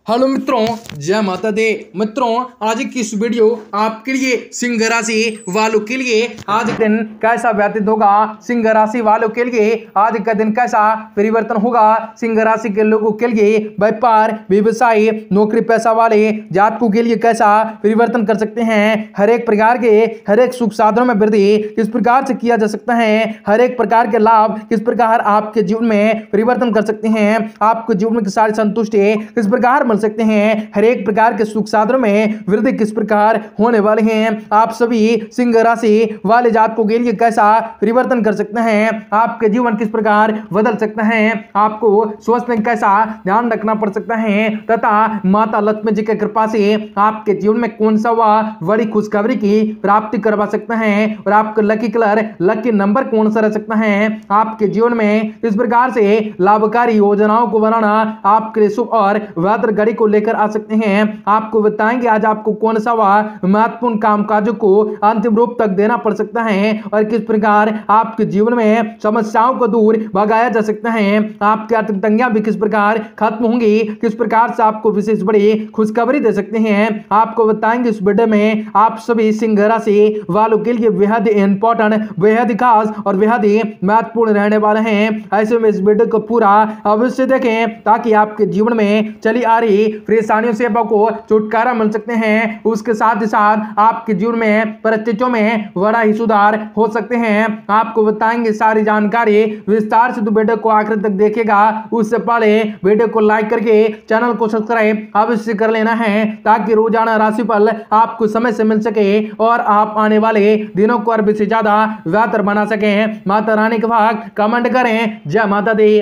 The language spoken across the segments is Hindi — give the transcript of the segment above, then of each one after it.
हेलो मित्रों, जय माता दी। मित्रों, आज की इस वीडियो आपके लिए सिंह राशि वालों के लिए आज दिन कैसा व्यतीत होगा। सिंह राशि वालों के लिए आज का दिन कैसा परिवर्तन होगा। सिंह राशि के लोगों के लिए व्यापार, व्यवसाय, नौकरी पैसा वाले जातकों के लिए कैसा परिवर्तन कर सकते हैं। हर एक प्रकार के हर एक सुख साधनों में वृद्धि किस प्रकार से किया जा सकता है। हर एक प्रकार के लाभ किस प्रकार आपके जीवन में परिवर्तन कर सकते हैं। आपके जीवन में सारी संतुष्टि किस प्रकार सकते हैं। हर एक प्रकार के सुख साधनों में वृद्धि किस प्रकार होने वाले हैं। आप सभी सिंह राशि वाले जातकों के लिए कैसा परिवर्तन कर सकते हैं। आपके जीवन किस प्रकार बदल सकता है। आपको स्वास्थ्य में कैसा ध्यान रखना पड़ सकता है तथा माता लक्ष्मी जी की कृपा से आपके जीवन में कौन सा वह बड़ी खुशखबरी की प्राप्ति करवा सकता है और आपका लकी कलर लकी नंबर कौन सा रह सकता है। आपके जीवन में इस प्रकार से लाभकारी योजनाओं को बनाना आपके लिए शुभ और बेहतर को लेकर आ सकते हैं। आपको बताएंगे आज आपको कौन सा वह महत्वपूर्ण कामकाजों को अंतिम रूप तक देना पड़ सकता है और किस प्रकार आपके जीवन में समस्याओं को दूर भगाया जा सकता है। आपकी आर्थिक तंगियां भी किस प्रकार खत्म होंगी, किस प्रकार से आपको विशेष बड़ी खुशखबरी दे सकते हैं। आपको बताएंगे इस वीडियो में आप सभी सिंह राशि वालों के लिए बेहद इंपॉर्टेंट, बेहद खास और बेहद महत्वपूर्ण रहने वाले हैं। ऐसे में इस वीडियो को पूरा अवश्य देखें ताकि आपके जीवन में चली आ रही परेशानियों से आपको छुटकारा मिल सकते हैं। उसके साथ ही साथ आपके जीवन में परिस्थितियों में बड़ा ही सुधार हो सकते हैं। आपको बताएंगे सारी जानकारी विस्तार से। तो वीडियो को आखिर तक देखेगा। उससे पहले वीडियो को लाइक करके चैनल को सब्सक्राइब अवश्य कर लेना है ताकि रोजाना राशिफल आपको समय से मिल सके और आप आने वाले दिनों को और से ज्यादा बेहतर बना सके। माता रानी के भाग कमेंट करें। जय माता दी।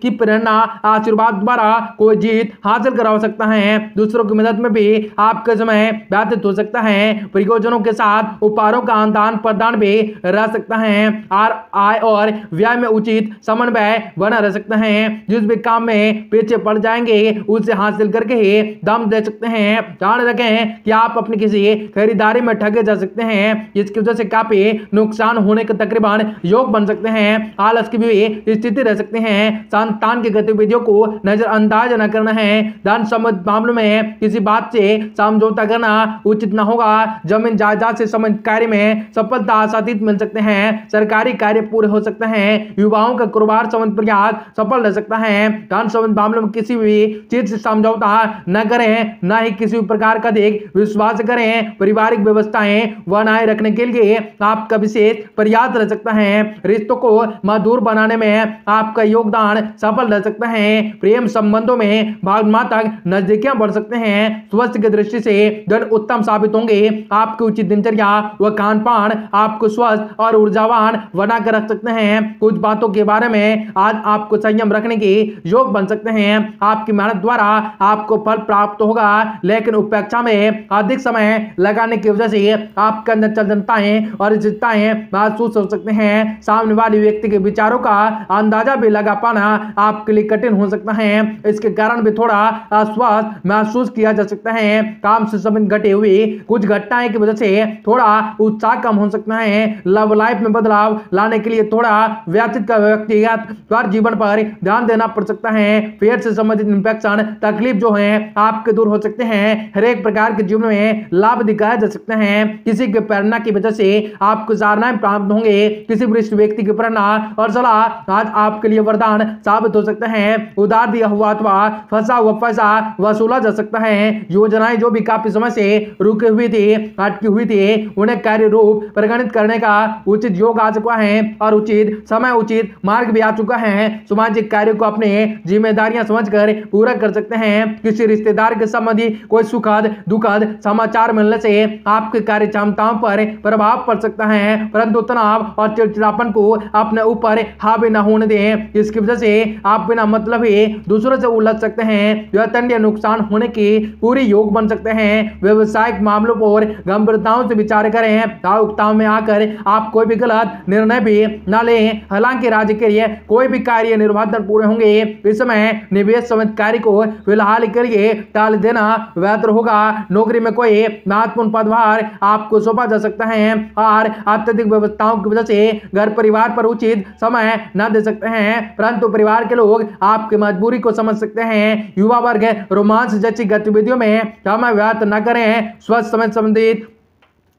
की प्रेरणा आशीर्वाद द्वारा कोई जीत हासिल करा सकता है। दूसरों की मदद में भी आपका समय व्यतीत हो सकता है। परियोजनों के साथ उपहारों का आदान प्रदान भी रह सकता है। आय और व्यय में उचित समन्वय बना रह सकता है। जिस भी काम में पीछे पड़ जाएंगे उसे हासिल करके ही दम दे सकते हैं। ध्यान रखें कि आप अपनी किसी खरीदारी में ठगे जा सकते हैं जिसकी वजह से काफी नुकसान होने के तकरीबन योग बन सकते हैं। आलस की भी स्थिति रह सकते हैं। संतान की गतिविधियों को नजरअंदाज न करना है। धन संबंध मामलों में किसी बात से समझौता करना उचित न होगा। जमीन जायदाद से संबंधित कार्य में सफलता आशातीत मिल सकते हैं। सरकारी कार्य पूरे हो सकते हैं। युवाओं का कारोबार संबंध प्रयास सफल रह सकता है। धन संबंध मामलों में किसी भी चीज से समझौता न करें, न ही किसी प्रकार का अधिक विश्वास करें। पारिवारिक व्यवस्थाएं बनाए रखने के लिए आपका विशेष प्रयास रह सकता है। रिश्तों को मधुर बनाने में आपका योगदान सफल रह सकता है। प्रेम संबंधों में भावनात्मक नजदीकियां बढ़ सकते हैं। स्वास्थ्य की दृष्टि से दिन उत्तम साबित होंगे। आपकी उचित दिनचर्या व खान पान आपको स्वस्थ और ऊर्जावान बनाकर रख सकते हैं। कुछ बातों के बारे में आज आपको संयम रखने के योग बन सकते हैं। आपकी मेहनत द्वारा आपको फल प्राप्त होगा, लेकिन उपेक्षा में अधिक समय लगाने की वजह से आपके अंदर चिंताएं और चिंताएं महसूस हो सकते हैं। सामने वाले व्यक्ति के विचारों का अंदाजा भी लगा पाना आपके लिए कठिन हो सकता है। इसके कारण भी थोड़ा अस्वस्थ महसूस किया जा सकता है। काम से संबंधित घटे हुए कुछ घटनाएं की वजह से थोड़ा उत्साह कम हो सकता है। लव लाइफ में बदलाव लाने के लिए थोड़ा व्यतीत का व्यक्तिगत जीवन पर ध्यान देना पड़ सकता है। पेट से संबंधित इंफेक्शन तकलीफ जो है आपके दूर हो सकते हैं। हर एक प्रकार के जीवन में लाभ दिखाया जा सकता है। किसी के प्रेरणा की वजह से आपको सराहनाएं प्राप्त होंगे। किसी वरिष्ठ व्यक्ति की प्रेरणा और सलाह आज आपके लिए वरदान साबित हो सकता है। उधार दिया हुआ अथवा फंसा हुआ पैसा वसूला जा सकता है। योजनाएं जो भी काफी समय से रुकी हुई थी, अटकी हुई थी, उन्हें कार्य रूप परिगणित करने का उचित योग आ चुका है और उचित समय उचित मार्ग भी आ चुका है। सामाजिक कार्य को अपने जिम्मेदारियां समझकर पूरा कर सकते हैं। किसी रिश्तेदार के संबंधी कोई सुखद दुखद समाचार मिलने से आपके कार्य क्षमताओं पर प्रभाव पड़ सकता है, परंतु तनाव और चिड़चिड़ापन को अपने ऊपर हावी न होने दें। इसकी वजह से आप बिना मतलब ही दूसरों से उलझ सकते हैं। यह तंडीय नुकसान होने की पूरी योग बन सकते हैं। व्यवसायिक मामलों पर गंभीरताओं से विचार करें। भावुकताओं में आकर आप कोई भी गलत निर्णय भी न लें। हालांकि राज्य के लिए कोई भी कार्य निर्बाधन पूरे होंगे। इस समय निवेश संबंधित कार्य को फिलहाल के लिए टाल देना बेहतर होगा। नौकरी में कोई महत्वपूर्ण पदभार आपको सौंपा जा सकता है और अत्यधिक व्यवस्थाओं की वजह से घर परिवार पर उचित समय न दे सकते हैं, परंतु परिवार के लोग आपकी मजबूरी को समझ सकते हैं। युवा युवा वर्ग रोमांस जैसी गतिविधियों में समय व्यर्थ न करें। स्वस्थ समय संबंधित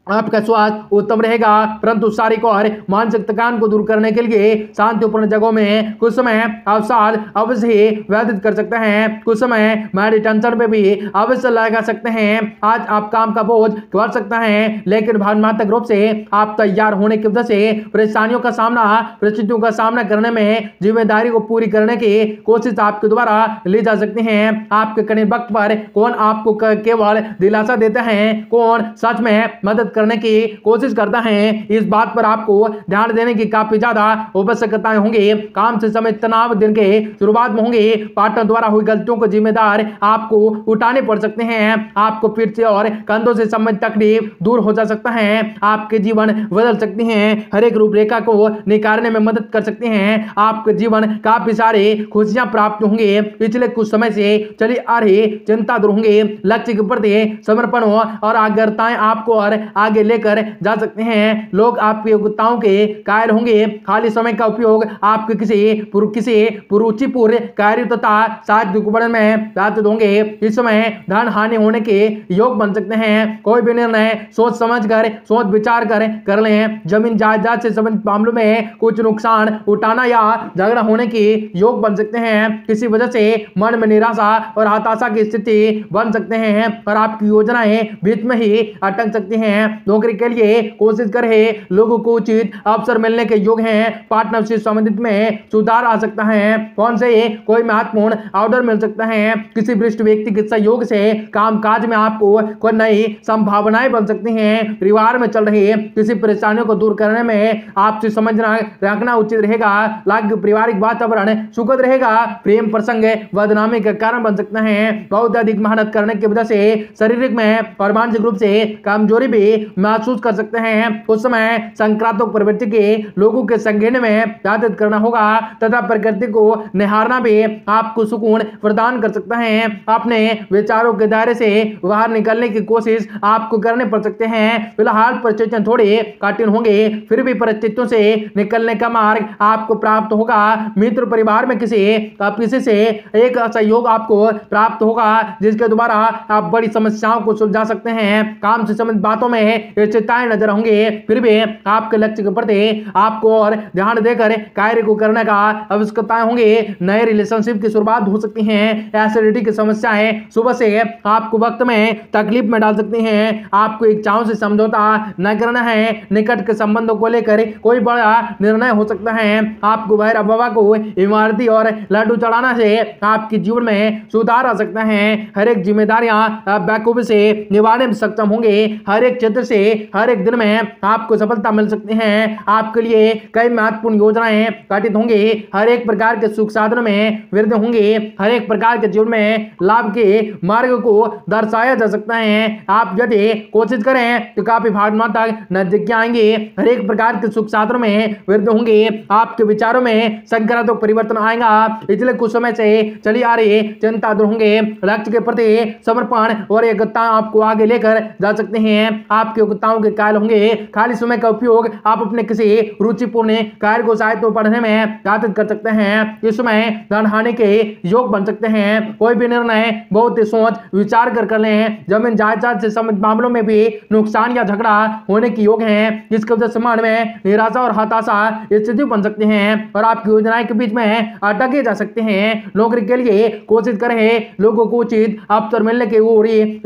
आपका स्वास्थ्य उत्तम रहेगा, परंतु शारीरिक और मानसिक थकान को दूर करने के लिए शांतिपूर्ण जगहों में कुछ समय अवसाद अवश्य ही व्यतीत कर सकते हैं। कुछ समय मेडिटेशन में भी अवश्य लगा सकते हैं। आज आप काम का बोझ बढ़ सकता है, लेकिन भावनात्मक रूप से आप तैयार होने की वजह से परेशानियों का सामना परिस्थितियों का सामना करने में जिम्मेदारी को पूरी करने की कोशिश आपके द्वारा ली जा सकती है। आपके कठिन वक्त पर कौन आपको केवल दिलासा देता है, कौन सच में मदद करने की कोशिश करता है, इस बात पर आपको ध्यान देने की काफी ज्यादा आवश्यकताएं होंगी। काम से समय तनाव दिन के शुरुआत में होंगे। पार्टनर द्वारा हुई गलतियों को जिम्मेदार आपको उठाने पड़ सकते हैं। आपको पीठ से और कंधों से संबंधित तकलीफ दूर हो जा सकता है। आपके जीवन बदल सकती हैं, हर एक रूपरेखा को निकालने में मदद कर सकते हैं। आपके जीवन काफी सारे खुशियां प्राप्त होंगे। पिछले कुछ समय से चली आ रही चिंता दूर होंगे। लक्ष्य के प्रति समर्पण और आग्रताएं आपको और आगे लेकर जा सकते हैं। लोग आपकी योग्यताओं के कायल होंगे। खाली समय का उपयोग आपके किसी रुचिपूर्ण कार्य तथा साध्य में व्यतीत होंगे। इस समय धन हानि होने के योग बन सकते हैं। कोई भी निर्णय सोच समझ कर सोच विचार कर लें। जमीन जायदाद से संबंधित मामलों में कुछ नुकसान उठाना या झगड़ा होने के योग बन सकते हैं। किसी वजह से मन में निराशा और हताशा की स्थिति बन सकते हैं और आपकी योजनाएं बीच में ही अटक सकती हैं। नौकरी के लिए कोशिश कर रहे लोगों को उचित अवसर मिलने के योग हैं। पार्टनरशिप संबंधित में सुधार आ सकता है। फोन से कोई महत्वपूर्ण ऑर्डर मिल सकता है। किसी वरिष्ठ व्यक्ति के सहयोग से कामकाज में आपको कोई नई संभावनाएं बन सकती हैं। परिवार में चल रही किसी परेशानियों को दूर करने में आपसे समझना रखना उचित रहेगा। पारिवारिक वातावरण सुखद रहेगा। प्रेम प्रसंग बदनामी का कारण बन सकता है। बहुत अधिक मेहनत करने की वजह से शारीरिक में और मानसिक रूप से कमजोरी भी महसूस कर सकते हैं। उस समय संक्रांतों प्रवृत्ति के लोगों के संगीन में व्यतीत करना होगा तथा प्रकृति को निहारना भी आपको सुकून प्रदान कर सकता है। अपने विचारों के दायरे से बाहर निकलने की कोशिश आपको करने पड़ सकते हैं। फिलहाल परिस्थितियां थोड़ी कठिन होंगे, फिर भी परिस्थितियों से निकलने का मार्ग आपको प्राप्त होगा। मित्र परिवार में किसी से एक सहयोग आपको प्राप्त होगा, जिसके द्वारा आप बड़ी समस्याओं को सुलझा सकते हैं। काम से संबंधित बातों में चिंताएं नजर होंगे, फिर भी आपके लक्ष्य के प्रति आपको और ध्यान देकर कार्य को करने का आवश्यकताएं होंगे। नए रिलेशनशिप की शुरुआत हो सकती है। एसिडिटी की समस्याएं सुबह से आपको वक्त में तकलीफ में डाल सकती हैं। आपको इच्छाओं से समझौता न करना है। निकट के संबंधों को लेकर कोई बड़ा निर्णय हो सकता है। आपको भैरव बाबा को इमारती और लड्डू चढ़ाना से आपके जीवन में सुधार आ सकता है। हर एक जिम्मेदारियां बखूबी से निभाने में सक्षम होंगे। हर एक क्षेत्र से हर एक दिन में आपको सफलता मिल सकती है। आपके लिए कई महत्वपूर्ण योजनाएं घटित होंगी। हर एक प्रकार के सुख साधनों में वृद्धि होंगी। हर एक प्रकार के जीवन में लाभ के मार्ग को दर्शाया जा सकता है। आप यदि कोशिश करें तो काफी भावना तक नजदीक आएंगे। हर एक प्रकार के सुख साधनों में वृद्धि होंगी। आपके विचारों में सकारात्मक परिवर्तन आएगा। पिछले कुछ समय से चली आ रही चिंता दूर होंगे। लक्ष्य के प्रति समर्पण और एकता आपको आगे लेकर जा सकते हैं। आपकी योग्यताओं के कायल होंगे। खाली समय का उपयोग आप अपने किसी रुचिपूर्ण कार्य को साहित्य पढ़ने में व्यतीत कर सकते हैं। इस समय धन हानि के योग बन सकते हैं। कोई भी निर्णय बहुत ही सोच विचार कर लें। जमीन जायदाद से संबंधित मामलों में भी नुकसान या झगड़ा होने के योग हैं, जिसकी वजह से मन में निराशा और हताशा स्थिति बन सकती हैं और आपकी योजनाएं के बीच में अटके जा सकते हैं। नौकरी के लिए कोशिश करें। लोगों को उचित अवसर मिलने के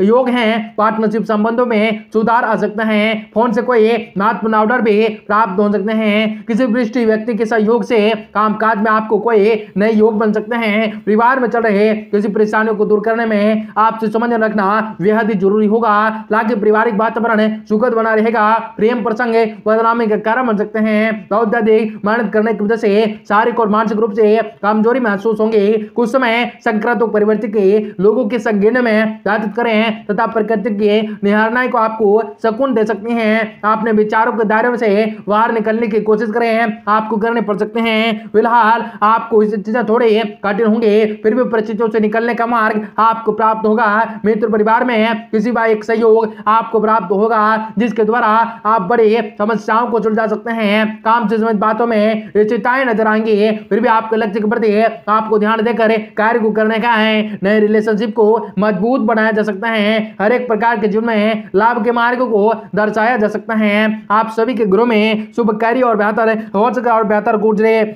योग हैं। पार्टनरशिप संबंधों में सुधार आ सकता है। फोन से कोई महत्वपूर्ण ऑर्डर भी प्राप्त हो सकते हैं। किसी वरिष्ठ व्यक्ति के सहयोग से कामकाज में आपको कोई नए योग बन सकते हैं। परिवार में चल रहे किसी परेशानियों को दूर करने में आपसे समझ रखना बेहद ही जरूरी होगा। ताकि पारिवारिक वातावरण सुखद बना रहेगा। प्रेम प्रसंग बदनामी का कारण बन सकते हैं। बहुत अधिक मेहनत करने की वजह से शारीरिक और मानसिक रूप से कमजोरी महसूस होंगे। कुछ समय संक्रांतों परिवर्तित के लोगों के संगीन में व्यतीत करें तथा प्रकृति के निहारना को आपको सुकून दे सकती हैं। अपने विचारों के दायरे से बाहर निकलने की कोशिश करें, आपको करने पड़ सकते हैं। फिलहाल आपको इस चीजें थोड़े कठिन होंगे, फिर भी परिस्थितियों से निकलने का मार्ग आपको प्राप्त होगा। मित्र परिवार में किसी बात एक सहयोग आपको प्राप्त होगा, जिसके द्वारा आप बड़े समस्याओं को सुलझा सकते हैं। काम से संबंधित बातों में चिंताएं नजर आएंगी, फिर भी आपके लक्ष्य के प्रति आपको ध्यान देकर कार्य को करने का है। नए रिलेशनशिप को मजबूत बनाया जा सकता है। हर एक प्रकार के जीवन में लाभ के मार्ग को दर्शाया जा सकता है। आप सभी के घरों में शुभ कार्य और बेहतर हो सके और बेहतर गुजरे।